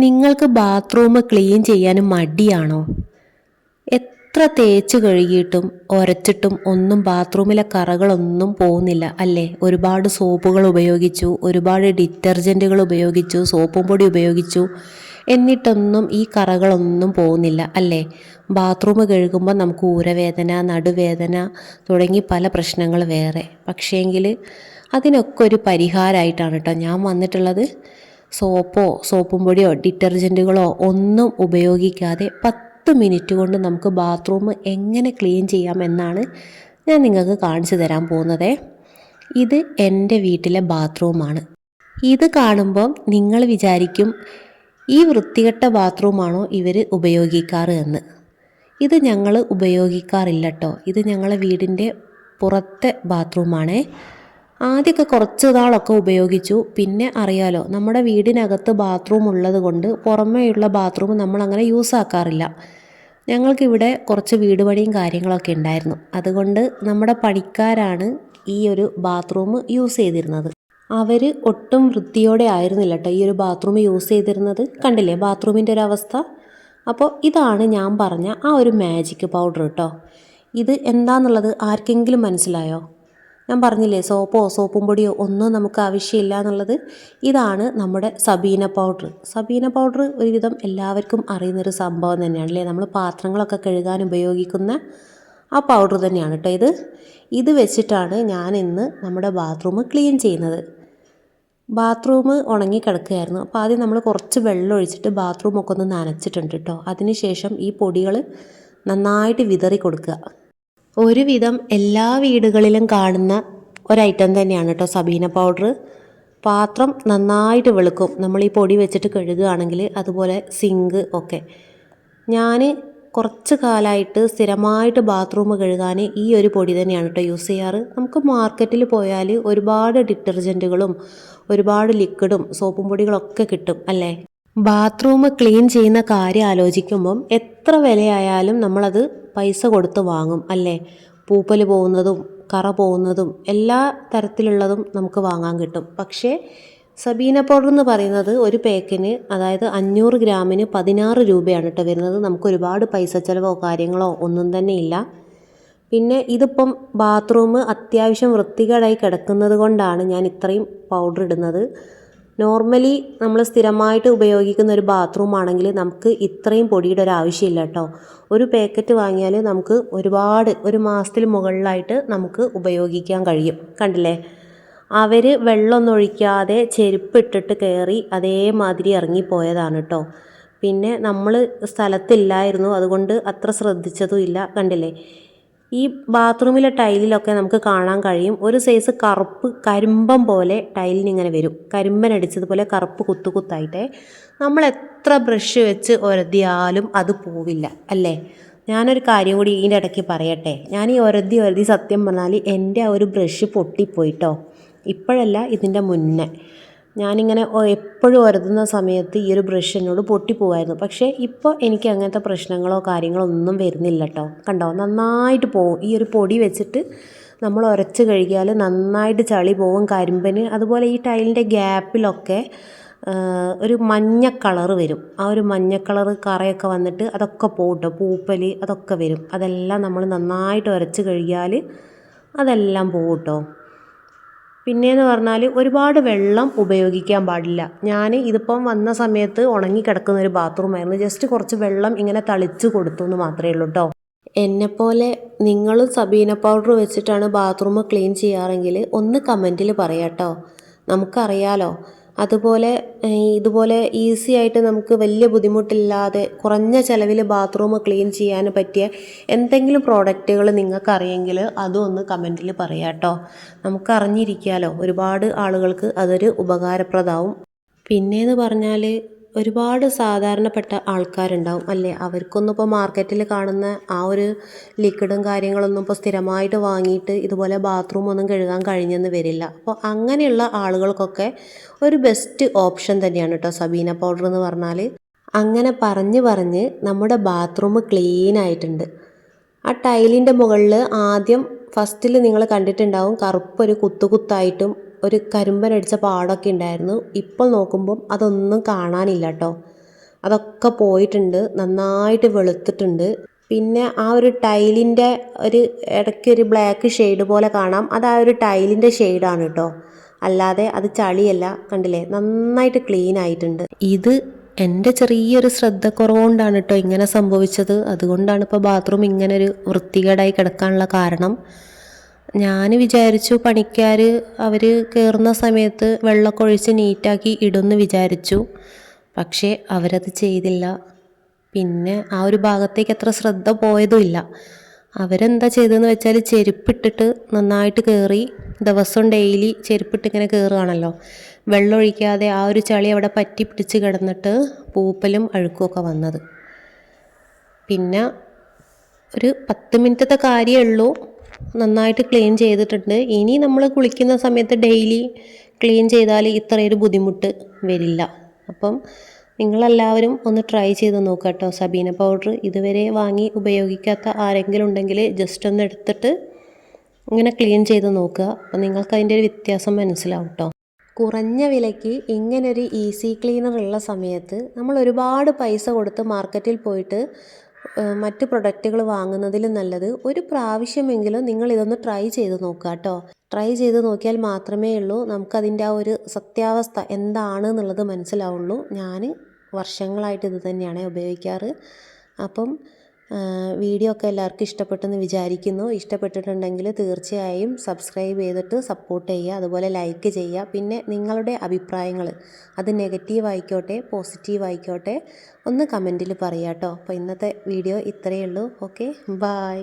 നിങ്ങൾക്ക് bathroom clean ചെയ്യാൻ മടിയാണോ? എത്ര തേച്ച് കഴുകിയിട്ടും ഒരച്ചിട്ടും ഒന്നും ബാത്റൂമിലെ കറകളൊന്നും പോകുന്നില്ല അല്ലേ? ഒരുപാട് സോപ്പുകൾ ഉപയോഗിച്ചു, ഒരുപാട് ഡിറ്റർജൻറ്റുകൾ ഉപയോഗിച്ചു, സോപ്പും പൊടി ഉപയോഗിച്ചു, എന്നിട്ടൊന്നും ഈ കറകളൊന്നും പോകുന്നില്ല അല്ലേ? ബാത്റൂം കഴുകുമ്പോൾ നമുക്ക് ഊരവേദന, നടുവേദന തുടങ്ങി പല പ്രശ്നങ്ങൾ വേറെ. പക്ഷേങ്കിൽ അതിനൊക്കെ ഒരു പരിഹാരമായിട്ടാണ് കേട്ടോ ഞാൻ വന്നിട്ടുള്ളത്. സോപ്പും പൊടിയോ ഡിറ്റർജൻറ്റുകളോ ഒന്നും ഉപയോഗിക്കാതെ 10 മിനിറ്റ് കൊണ്ട് നമുക്ക് ബാത്റൂം എങ്ങനെ ക്ലീൻ ചെയ്യാമെന്നാണ് ഞാൻ നിങ്ങൾക്ക് കാണിച്ചു തരാൻ പോകുന്നത്. ഇത് എൻ്റെ വീട്ടിലെ ബാത്റൂമാണ്. ഇത് കാണുമ്പം നിങ്ങൾ വിചാരിക്കും ഈ വൃത്തികെട്ട ബാത്റൂമാണോ ഇവർ ഉപയോഗിക്കാറ് എന്ന്. ഇത് ഞങ്ങൾ ഉപയോഗിക്കാറില്ല കേട്ടോ. ഇത് ഞങ്ങളെ വീടിൻ്റെ പുറത്തെ ബാത്റൂമാണേ. ആദ്യമൊക്കെ കുറച്ച് നാളൊക്കെ ഉപയോഗിച്ചു. പിന്നെ അറിയാലോ, നമ്മുടെ വീടിനകത്ത് ബാത്റൂം ഉള്ളത് കൊണ്ട് പുറമേയുള്ള ബാത്റൂം നമ്മളങ്ങനെ യൂസ് ആക്കാറില്ല. ഞങ്ങൾക്കിവിടെ കുറച്ച് വീട് പണിയും കാര്യങ്ങളൊക്കെ ഉണ്ടായിരുന്നു. അതുകൊണ്ട് നമ്മുടെ പണിക്കാരാണ് ഈ ഒരു ബാത്റൂം യൂസ് ചെയ്തിരുന്നത്. അവർ ഒട്ടും വൃത്തിയോടെ ആയിരുന്നില്ല കേട്ടോ ഈ ഒരു ബാത്റൂം യൂസ് ചെയ്തിരുന്നത്. കണ്ടില്ലേ ബാത്റൂമിൻ്റെ ഒരു അവസ്ഥ? അപ്പോൾ ഇതാണ് ഞാൻ പറഞ്ഞ ആ ഒരു മാജിക് പൗഡർ കേട്ടോ. ഇത് എന്താണെന്നുള്ളത് ആർക്കെങ്കിലും മനസ്സിലായോ? ഞാൻ പറഞ്ഞില്ലേ, സോപ്പും പൊടിയോ ഒന്നും നമുക്ക് ആവശ്യമില്ല എന്നുള്ളത്. ഇതാണ് നമ്മുടെ സബീന പൗഡർ. സബീന പൗഡർ ഒരുവിധം എല്ലാവർക്കും അറിയുന്നൊരു സംഭവം തന്നെയാണ് അല്ലേ? നമ്മൾ പാത്രങ്ങളൊക്കെ കഴുകാൻ ഉപയോഗിക്കുന്ന ആ പൗഡർ തന്നെയാണ് കേട്ടോ ഇത് വെച്ചിട്ടാണ് ഞാൻ ഇന്ന് നമ്മുടെ ബാത്റൂം ക്ലീൻ ചെയ്യുന്നത്. ബാത്റൂം ഉണങ്ങിക്കിടക്കുകയായിരുന്നു. അപ്പോൾ ആദ്യം നമ്മൾ കുറച്ച് വെള്ളം ഒഴിച്ചിട്ട് ബാത്റൂമൊക്കെ ഒന്ന് നനച്ചിട്ടുണ്ട് കേട്ടോ. അതിനുശേഷം ഈ പൊടികൾ നന്നായിട്ട് വിതറി കൊടുക്കുക. ഒരുവിധം എല്ലാ വീടുകളിലും കാണുന്ന ഒരൈറ്റം തന്നെയാണ് കേട്ടോ സബീന പൗഡർ. പാത്രം നന്നായിട്ട് വെളുക്കും നമ്മൾ ഈ പൊടി വെച്ചിട്ട് കഴുകുകയാണെങ്കിൽ, അതുപോലെ സിങ്ക് ഒക്കെ. ഞാൻ കുറച്ച് കാലമായിട്ട് സ്ഥിരമായിട്ട് ബാത്റൂം കഴുകാൻ ഈ ഒരു പൊടി തന്നെയാണ് കേട്ടോ യൂസ് ചെയ്യാറ്. നമുക്ക് മാർക്കറ്റിൽ പോയാൽ ഒരുപാട് ഡിറ്റർജൻറ്റുകളും ഒരുപാട് ലിക്വിഡും സോപ്പും പൊടികളൊക്കെ കിട്ടും അല്ലേ? ബാത്റൂം ക്ലീൻ ചെയ്യുന്ന കാര്യം ആലോചിക്കുമ്പം എത്ര വിലയായാലും നമ്മളത് പൈസ കൊടുത്ത് വാങ്ങും അല്ലേ? പൂപ്പൽ പോകുന്നതും കറ പോകുന്നതും എല്ലാ തരത്തിലുള്ളതും നമുക്ക് വാങ്ങാൻ കിട്ടും. പക്ഷേ സബീന പൗഡർ എന്ന് പറയുന്നത് ഒരു പാക്കിന്, അതായത് 500 ഗ്രാമിന് 16 രൂപയാണ് കേട്ടോ വരുന്നത്. നമുക്ക് ഒരുപാട് പൈസ ചിലവോ കാര്യങ്ങളോ ഒന്നും തന്നെ ഇല്ല. പിന്നെ ഇതിപ്പം ബാത്റൂം അത്യാവശ്യം വൃത്തികേടായി കിടക്കുന്നത് കൊണ്ടാണ് ഞാൻ ഇത്രയും പൗഡർ ഇടുന്നത്. നോർമലി നമ്മൾ സ്ഥിരമായിട്ട് ഉപയോഗിക്കുന്ന ഒരു ബാത്റൂം ആണെങ്കിൽ നമുക്ക് ഇത്രയും പൊടിയുടെ ഒരു ആവശ്യമില്ല കേട്ടോ. ഒരു പാക്കറ്റ് വാങ്ങിയാൽ നമുക്ക് ഒരു മാസത്തിൽ മുകളിലായിട്ട് നമുക്ക് ഉപയോഗിക്കാൻ കഴിയും. കണ്ടില്ലേ, അവർ വെള്ളമൊന്നും ഒഴിക്കാതെ ചെരുപ്പിട്ടിട്ട് കയറി അതേമാതിരി ഇറങ്ങിപ്പോയതാണ് കേട്ടോ. പിന്നെ നമ്മൾ സ്ഥലത്തില്ലായിരുന്നു, അതുകൊണ്ട് അത്ര ശ്രദ്ധിച്ചതും ഇല്ല. കണ്ടില്ലേ, ഈ ബാത്റൂമിലെ ടൈലിലൊക്കെ നമുക്ക് കാണാൻ കഴിയും ഒരു സൈസ് കറുപ്പ് കരിമ്പം പോലെ ടൈലിനിങ്ങനെ വരും. കരിമ്പൻ അടിച്ചതുപോലെ കറുപ്പ് കുത്തായിട്ടേ. നമ്മൾ എത്ര ബ്രഷ് വെച്ച് ഒരതിയാലും അത് പോവില്ല അല്ലേ? ഞാനൊരു കാര്യം കൂടി ഇതിൻ്റെ ഇടയ്ക്ക് പറയട്ടെ. ഞാൻ ഈ ഒരതി സത്യം പറഞ്ഞാൽ എൻ്റെ ആ ഒരു ബ്രഷ് പൊട്ടിപ്പോയിട്ടോ. ഇപ്പോഴല്ല, ഇതിൻ്റെ മുന്നേ ഞാനിങ്ങനെ എപ്പോഴും ഒരതുന്ന സമയത്ത് ഈ ഒരു ബ്രഷ് എന്നോട് പൊട്ടിപ്പോവായിരുന്നു. പക്ഷേ ഇപ്പോൾ എനിക്ക് അങ്ങനത്തെ പ്രശ്നങ്ങളോ കാര്യങ്ങളോ ഒന്നും വരുന്നില്ല കേട്ടോ. കണ്ടോ, നന്നായിട്ട് പോവും. ഈ ഒരു പൊടി വെച്ചിട്ട് നമ്മൾ ഉരച്ച് കഴുകിയാൽ നന്നായിട്ട് ചളി പോവും, കരിമ്പന്. അതുപോലെ ഈ ടൈലിൻ്റെ ഗ്യാപ്പിലൊക്കെ ഒരു മഞ്ഞ കളറ് വരും. ആ ഒരു മഞ്ഞ കളറ് കറയൊക്കെ വന്നിട്ട് അതൊക്കെ പോവും കേട്ടോ. പൂപ്പൽ അതൊക്കെ വരും. അതെല്ലാം നമ്മൾ നന്നായിട്ട് ഉരച്ച് കഴുകിയാൽ അതെല്ലാം പോവും കേട്ടോ. പിന്നെയെന്ന് പറഞ്ഞാൽ ഒരുപാട് വെള്ളം ഉപയോഗിക്കാൻ പാടില്ല. ഞാൻ ഇതിപ്പം വന്ന സമയത്ത് ഉണങ്ങിക്കിടക്കുന്ന ഒരു ബാത്റൂമായിരുന്നു. ജസ്റ്റ് കുറച്ച് വെള്ളം ഇങ്ങനെ തളിച്ച് കൊടുത്തു എന്ന് മാത്രമേ ഉള്ളൂ കേട്ടോ. എന്നെപ്പോലെ നിങ്ങളും സബീന പൗഡർ വെച്ചിട്ടാണ് ബാത്റൂം ക്ലീൻ ചെയ്യാറെങ്കിൽ ഒന്ന് കമൻറ്റിൽ പറയാം കേട്ടോ. നമുക്കറിയാലോ, അതുപോലെ ഇതുപോലെ ഈസി ആയിട്ട് നമുക്ക് വലിയ ബുദ്ധിമുട്ടില്ലാതെ കുറഞ്ഞ ചിലവിൽ ബാത്റൂം ക്ലീൻ ചെയ്യാൻ പറ്റിയ എന്തെങ്കിലും പ്രോഡക്റ്റുകൾ നിങ്ങൾക്കറിയെങ്കിൽ അതും ഒന്ന് കമൻറ്റിൽ പറയാം കേട്ടോ. നമുക്കറിഞ്ഞിരിക്കാമല്ലോ, ഒരുപാട് ആളുകൾക്ക് അതൊരു ഉപകാരപ്രദമാവും. പിന്നെയെന്ന് പറഞ്ഞാൽ ഒരുപാട് സാധാരണപ്പെട്ട ആൾക്കാരുണ്ടാവും അല്ലേ? അവർക്കൊന്നും ഇപ്പോൾ മാർക്കറ്റിൽ കാണുന്ന ആ ഒരു ലിക്വിഡും കാര്യങ്ങളൊന്നും ഇപ്പോൾ സ്ഥിരമായിട്ട് വാങ്ങിയിട്ട് ഇതുപോലെ ബാത്റൂം ഒന്നും കഴുകാൻ കഴിഞ്ഞെന്ന് വരില്ല. അപ്പോൾ അങ്ങനെയുള്ള ആളുകൾക്കൊക്കെ ഒരു ബെസ്റ്റ് ഓപ്ഷൻ തന്നെയാണ് കേട്ടോ സബീന പൗഡർ എന്ന് പറഞ്ഞാൽ. അങ്ങനെ പറഞ്ഞ് നമ്മുടെ ബാത്റൂം ക്ലീൻ ആയിട്ടുണ്ട്. ആ ടൈലിൻ്റെ മുകളിൽ ആദ്യം ഫസ്റ്റിൽ നിങ്ങൾ കണ്ടിട്ടുണ്ടാവും കറുപ്പൊരു കുത്തായിട്ടും ഒരു കരിമ്പനടിച്ച പാടൊക്കെ ഉണ്ടായിരുന്നു. ഇപ്പോൾ നോക്കുമ്പം അതൊന്നും കാണാനില്ല കേട്ടോ. അതൊക്കെ പോയിട്ടുണ്ട്, നന്നായിട്ട് വെളുത്തിട്ടുണ്ട്. പിന്നെ ആ ഒരു ടൈലിൻ്റെ ഒരു ഇടയ്ക്കൊരു ബ്ലാക്ക് ഷെയ്ഡ് പോലെ കാണാം, അത് ആ ഒരു ടൈലിൻ്റെ ഷെയ്ഡാണ് കേട്ടോ, അല്ലാതെ അത് ചളിയല്ല. കണ്ടില്ലേ, നന്നായിട്ട് ക്ലീൻ ആയിട്ടുണ്ട്. ഇത് എൻ്റെ ചെറിയൊരു ശ്രദ്ധക്കുറവുകൊണ്ടാണ് കേട്ടോ ഇങ്ങനെ സംഭവിച്ചത്. അതുകൊണ്ടാണ് ഇപ്പോൾ ബാത്റൂം ഇങ്ങനെ ഒരു വൃത്തികേടായി കിടക്കാനുള്ള കാരണം. ഞാൻ വിചാരിച്ചു പണിക്കാർ അവർ കയറുന്ന സമയത്ത് വെള്ളമൊക്കെ ഒഴിച്ച് നീറ്റാക്കി ഇടുമെന്ന് വിചാരിച്ചു. പക്ഷേ അവരത് ചെയ്തില്ല. പിന്നെ ആ ഒരു ഭാഗത്തേക്ക് അത്ര ശ്രദ്ധ പോയതുമില്ല. അവരെന്താ ചെയ്തതെന്ന് വെച്ചാൽ ചെരുപ്പിട്ടിട്ട് നന്നായിട്ട് കയറി, ദിവസവും ഡെയിലി ചെരുപ്പിട്ട് ഇങ്ങനെ കയറുകയാണല്ലോ, വെള്ളം ഒഴിക്കാതെ ആ ഒരു ചളി അവിടെ പറ്റി പിടിച്ച് കിടന്നിട്ട് പൂപ്പലും അഴുക്കുമൊക്കെ വന്നത്. പിന്നെ ഒരു 10 മിനിറ്റത്തെ കാര്യമേ ഉള്ളൂ, നന്നായിട്ട് ക്ലീൻ ചെയ്തിട്ടുണ്ട്. ഇനി നമ്മൾ കുളിക്കുന്ന സമയത്ത് ഡെയിലി ക്ലീൻ ചെയ്താൽ ഇത്രയൊരു ബുദ്ധിമുട്ട് വരില്ല. അപ്പം നിങ്ങളെല്ലാവരും ഒന്ന് ട്രൈ ചെയ്ത് നോക്കുക കേട്ടോ. സബീന പൗഡർ ഇതുവരെ വാങ്ങി ഉപയോഗിക്കാത്ത ആരെങ്കിലും ഉണ്ടെങ്കിൽ ജസ്റ്റ് ഒന്ന് എടുത്തിട്ട് ഇങ്ങനെ ക്ലീൻ ചെയ്ത് നോക്കുക. അപ്പം നിങ്ങൾക്ക് അതിൻ്റെ ഒരു വ്യത്യാസം മനസ്സിലാവും കേട്ടോ. കുറഞ്ഞ വിലയ്ക്ക് ഇങ്ങനൊരു ഈസി ക്ലീനർ ഉള്ള സമയത്ത് നമ്മൾ ഒരുപാട് പൈസ കൊടുത്ത് മാർക്കറ്റിൽ പോയിട്ട് മറ്റ് പ്രൊഡക്റ്റുകൾ വാങ്ങുന്നതിലും നല്ലത് ഒരു പ്രാവശ്യമെങ്കിലും നിങ്ങൾ ഇതൊന്ന് ട്രൈ ചെയ്ത് നോക്കുക കേട്ടോ. ട്രൈ ചെയ്ത് നോക്കിയാൽ മാത്രമേ ഉള്ളൂ നമുക്കതിൻ്റെ ആ ഒരു സത്യാവസ്ഥ എന്താണ് എന്നുള്ളത് മനസ്സിലാവുള്ളൂ. ഞാൻ വർഷങ്ങളായിട്ട് ഇത് തന്നെയാണ് ഉപയോഗിക്കാറ്. അപ്പം വീഡിയോ ഒക്കെ എല്ലാവർക്കും ഇഷ്ടപ്പെട്ടെന്ന് വിചാരിക്കുന്നു. ഇഷ്ടപ്പെട്ടിട്ടുണ്ടെങ്കിൽ തീർച്ചയായും സബ്സ്ക്രൈബ് ചെയ്തിട്ട് സപ്പോർട്ട് ചെയ്യുക, അതുപോലെ ലൈക്ക് ചെയ്യുക. പിന്നെ നിങ്ങളുടെ അഭിപ്രായങ്ങൾ, അത് നെഗറ്റീവ് ആയിക്കോട്ടെ പോസിറ്റീവ് ആയിക്കോട്ടെ, ഒന്ന് കമൻറ്റിൽ പറയുക കേട്ടോ. അപ്പോൾ ഇന്നത്തെ വീഡിയോ ഇത്രയേ ഉള്ളൂ. Okay, by.